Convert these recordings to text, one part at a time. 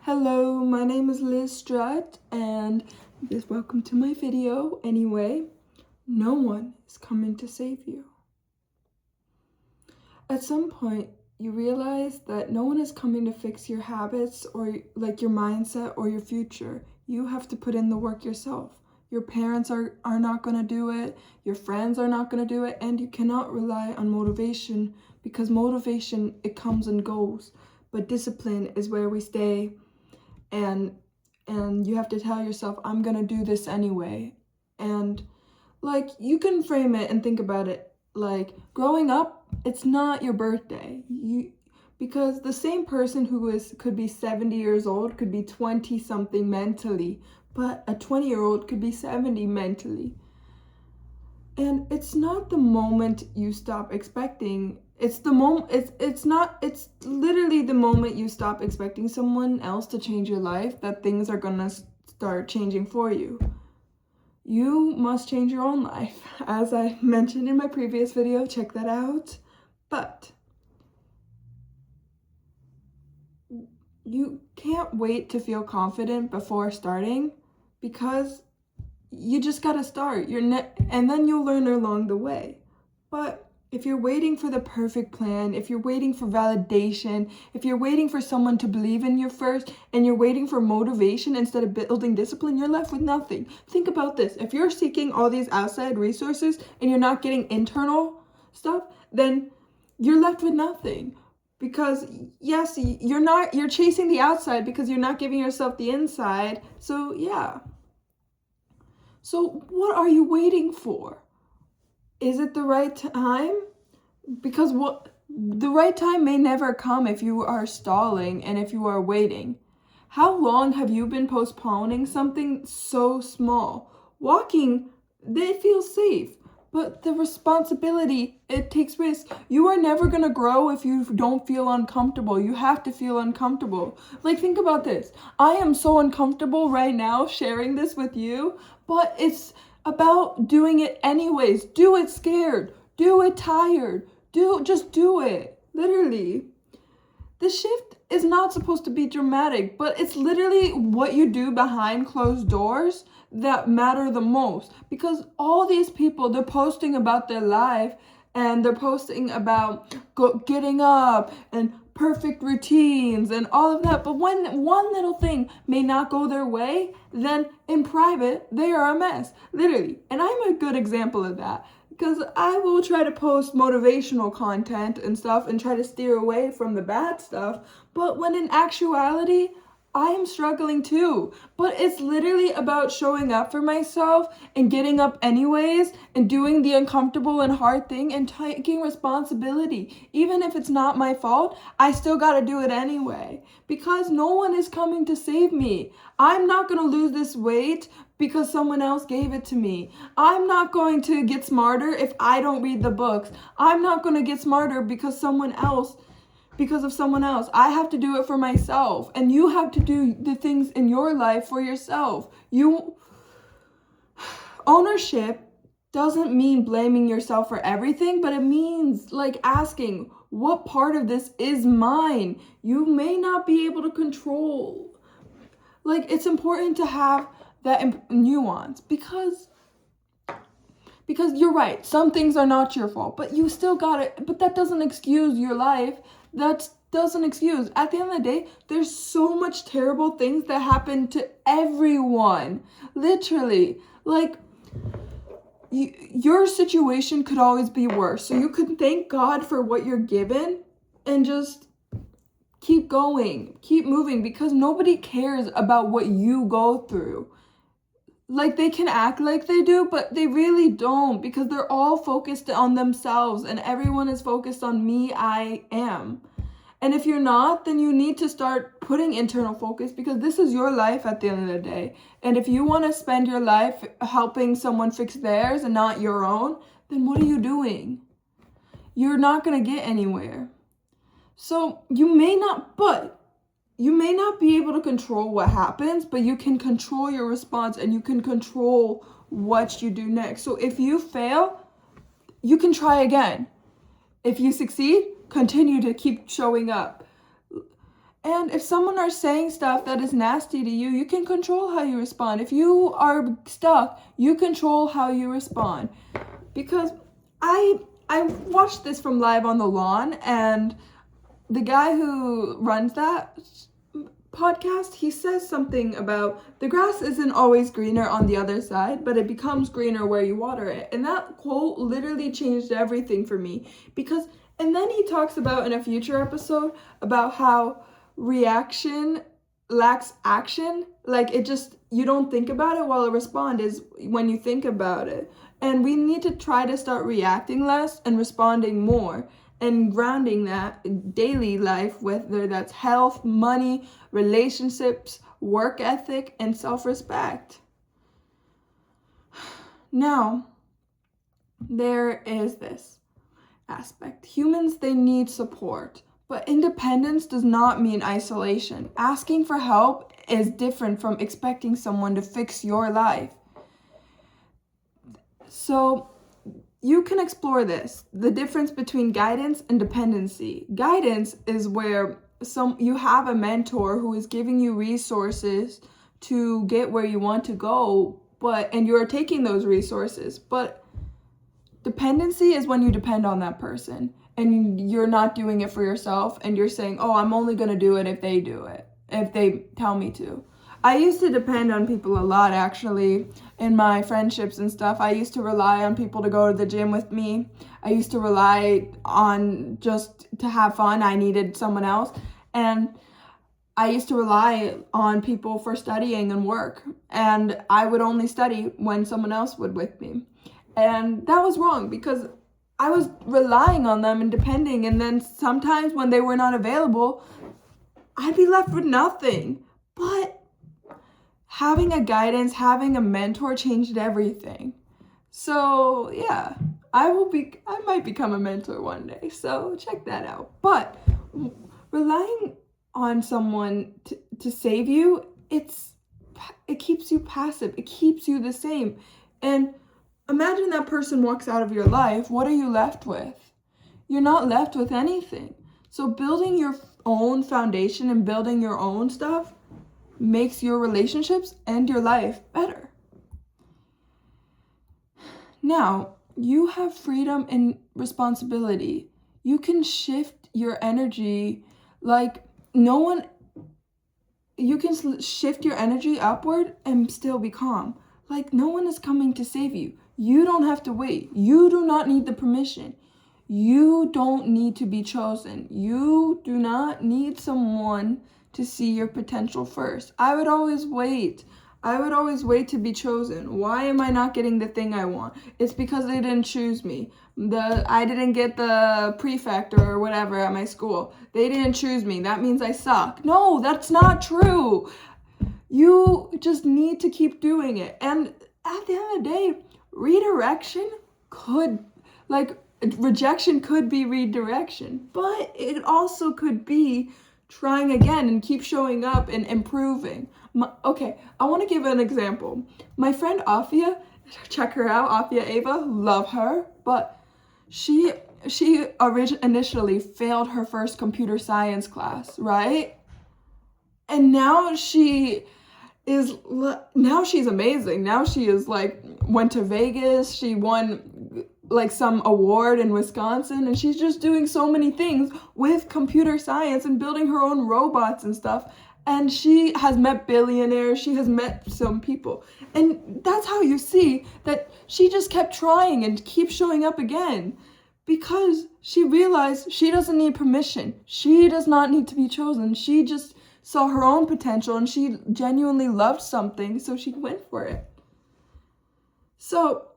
Hello, my name is Liz Strutt, and welcome to my video. Anyway, no one is coming to save you. At some point, you realize that no one is coming to fix your habits or like your mindset or your future. You have to put in the work yourself. Your parents are not going to do it, your friends are not going to do it, and you cannot rely on motivation because motivation, it comes and goes, but discipline is where we stay. And you have to tell yourself, I'm gonna do this anyway. And like, you can frame it and think about it like growing up, it's not your birthday. Because the same person could be 70 years old could be 20 something mentally, but a 20-year-old could be 70 mentally. And it's not the moment you stop expecting. It's literally the moment you stop expecting someone else to change your life that things are gonna start changing for you. You must change your own life. As I mentioned in my previous video, check that out. But you can't wait to feel confident before starting because you just gotta start. And then you'll learn along the way. But if you're waiting for the perfect plan, if you're waiting for validation, if you're waiting for someone to believe in you first, and you're waiting for motivation instead of building discipline, you're left with nothing. Think about this. If you're seeking all these outside resources and you're not getting internal stuff, then you're left with nothing. Because yes, you're chasing the outside because you're not giving yourself the inside. So yeah. So what are you waiting for? Is it the right time? Because the right time may never come if you are stalling and if you are waiting. How long have you been postponing something so small? Walking, they feel safe, but the responsibility, it takes risk. You are never gonna grow if you don't feel uncomfortable. You have to feel uncomfortable. Like, think about this. I am so uncomfortable right now sharing this with you, but it's about doing it anyways. Do it scared. Do it tired. Just do it. Literally. The shift is not supposed to be dramatic, but it's literally what you do behind closed doors that matter the most. Because all these people, they're posting about their life and they're posting about getting up and perfect routines and all of that. But when one little thing may not go their way, then in private, they are a mess, literally. And I'm a good example of that because I will try to post motivational content and stuff and try to steer away from the bad stuff. But when in actuality, I am struggling too, but it's literally about showing up for myself and getting up anyways and doing the uncomfortable and hard thing and taking responsibility. Even if it's not my fault, I still gotta do it anyway because no one is coming to save me. I'm not gonna lose this weight because someone else gave it to me. I'm not going to get smarter if I don't read the books. I'm not gonna get smarter because of someone else. I have to do it for myself. And you have to do the things in your life for yourself. Ownership doesn't mean blaming yourself for everything, but it means like asking, what part of this is mine? You may not be able to control. Like, it's important to have that nuance because you're right. Some things are not your fault, but you still got it. But that doesn't excuse your life. That doesn't excuse. At the end of the day, there's so much terrible things that happen to everyone. Literally. Like, your situation could always be worse. So you could thank God for what you're given and just keep going. Keep moving because nobody cares about what you go through. Like, they can act like they do, but they really don't because they're all focused on themselves and everyone is focused on me, I am. And if you're not, then you need to start putting internal focus because this is your life at the end of the day. And if you want to spend your life helping someone fix theirs and not your own, then what are you doing? You're not going to get anywhere. So you may not be able to control what happens, but you can control your response and you can control what you do next. So if you fail, you can try again. If you succeed, continue to keep showing up. And if someone are saying stuff that is nasty to you, you can control how you respond. If you are stuck, you control how you respond. Because I watched this from Live on the Lawn, and the guy who runs that podcast, he says something about the grass isn't always greener on the other side, but it becomes greener where you water it. And that quote literally changed everything for me. Because, and then he talks about in a future episode about how reaction lacks action. Like, it just, you don't think about it, while a respond is when you think about it. And we need to try to start reacting less and responding more, and grounding that in daily life, whether that's health, money, relationships, work ethic, and self-respect. Now, there is this aspect. Humans, they need support, but independence does not mean isolation. Asking for help is different from expecting someone to fix your life. So you can explore this, the difference between guidance and dependency. Guidance is where you have a mentor who is giving you resources to get where you want to go, and you're taking those resources. But dependency is when you depend on that person and you're not doing it for yourself, and you're saying, oh, I'm only going to do it if they do it, if they tell me to. I used to depend on people a lot, actually, in my friendships and stuff. I used to rely on people to go to the gym with me. I used to rely on just to have fun. I needed someone else. And I used to rely on people for studying and work. And I would only study when someone else would with me. And that was wrong, because I was relying on them and depending. And then sometimes when they were not available, I'd be left with nothing. But having a guidance, having a mentor changed everything. So yeah, I might become a mentor one day. So check that out. But relying on someone to save you, it keeps you passive. It keeps you the same. And imagine that person walks out of your life. What are you left with? You're not left with anything. So building your own foundation and building your own stuff makes your relationships and your life better. Now, you have freedom and responsibility. You can shift your energy you can shift your energy upward and still be calm. Like, no one is coming to save you. You don't have to wait. You do not need the permission. You don't need to be chosen. You do not need someone to see your potential first. I would always wait to be chosen. Why am I not getting the thing I want? It's because they didn't choose me. I didn't get the prefect or whatever at my school. They didn't choose me. That means I suck. No, that's not true. You just need to keep doing it. And at the end of the day, rejection could be redirection, but it also could be trying again and keep showing up and improving. Okay, I want to give an example. My friend Afia, check her out, Afia Ava, love her, but she initially failed her first computer science class, right? And now she's amazing. Now she is went to Vegas, she won some award in Wisconsin, and she's just doing so many things with computer science and building her own robots and stuff. And she has met billionaires, she has met some people. And that's how you see that she just kept trying and keep showing up again, because she realized she doesn't need permission. She does not need to be chosen. She just saw her own potential and she genuinely loved something, so she went for it. So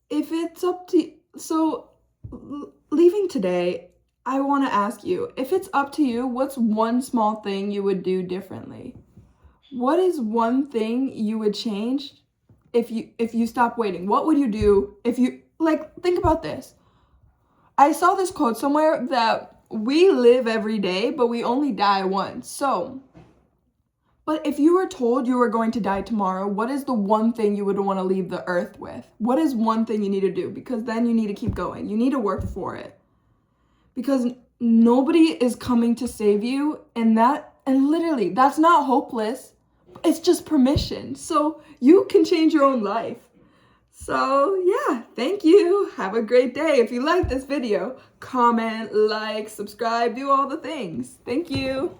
if it's up to leaving today, I want to ask you, if it's up to you, what's one small thing you would do differently? What is one thing you would change if you stop waiting? What would you do if you, think about this. I saw this quote somewhere that we live every day, but we only die once. But if you were told you were going to die tomorrow, what is the one thing you would want to leave the earth with? What is one thing you need to do? Because then you need to keep going. You need to work for it. Because nobody is coming to save you, and literally that's not hopeless. It's just permission. So you can change your own life. So yeah, thank you. Have a great day. If you like this video, comment, like, subscribe, do all the things. Thank you.